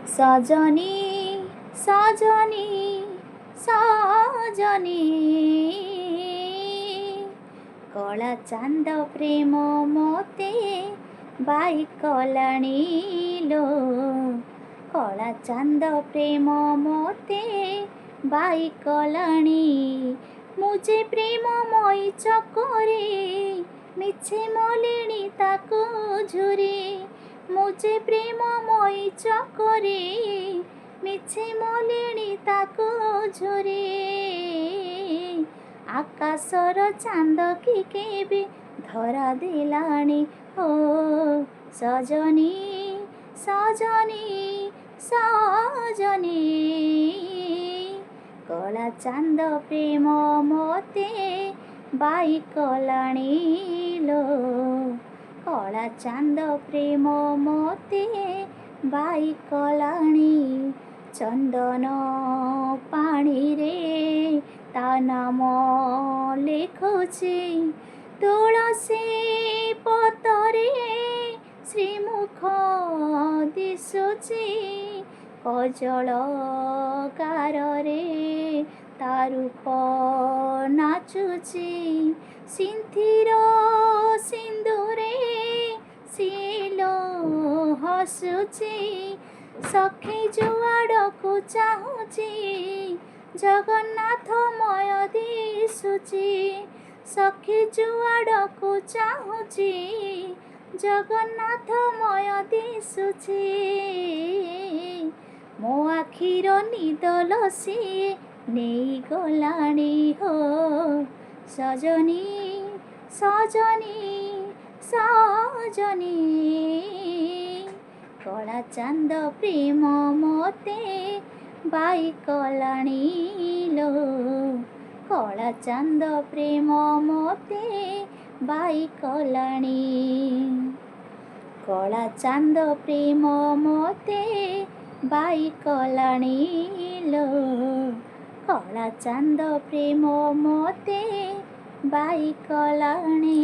সজনী সজনী সজনী কলা চাঁদ প্রেম মতে বাই কলাণী লো কলা চাঁদ প্রেম মতে বাই কলাণী ମୁଁ ଯେ ପ୍ରେମମୟୀ ଚକରେ ମିଛେ ମଲିଣି ତାକୁ ଝୁରେ ମୁଁ ଯେ ପ୍ରେମମୟୀ ଚକରେ ମିଛେ ମଲିଣି ତାକୁ ଝୁରେ ଆକାଶର ଚାନ୍ଦ କି କେବେ ଧରା ଦେଲାଣି ଓ ସଜନୀ ସଜନୀ ସଜନୀ କଳା ଚାନ୍ଦ ପ୍ରେମ ମତେ ବାଇ କଲାଣି ଲୋ କଳା ଚାନ୍ଦ ପ୍ରେମ ମତେ ବାଇ କଲାଣି ଚନ୍ଦନ ପାଣିରେ ତା ନାମ ଲେଖୁଛି ତୁଳସୀ ପତରେ ଶ୍ରୀମୁଖ ଦିଶୁଛି କଜଳ ଗାରରେ ତା ରୂପ ନାଚୁଛି ସିନ୍ଥିର ସିନ୍ଦୁରେ ସିଲୋ ହସୁଛି ସଖୀ ଯୁଆଡ଼କୁ ଚାହୁଁଛି ଜଗନ୍ନାଥମୟ ଦିଶୁଛି ସଖୀ ଯୁଆଡ଼କୁ ଚାହୁଁଛି ଜଗନ୍ନାଥମୟ ଦିଶୁଛି ମୋ ଆଖିର ନିଦ ସିଏ ନେଇଗଲାଣି ହୋ ସଜନୀ ସଜନୀ ସଜନୀ କଳା ଚାନ୍ଦ ପ୍ରେମ ମତେ ବାଇ କଲାଣି ଲୋ କଳା ଚାନ୍ଦ ପ୍ରେମ ମତେ ବାଇ କଲାଣି କଳା ଚାନ୍ଦ ପ୍ରେମ ମତେ ବାଇ କଲାଣି ଲୋ କଳା ଚାନ୍ଦ ପ୍ରେମ ମତେ ବାଇ କଲାଣି।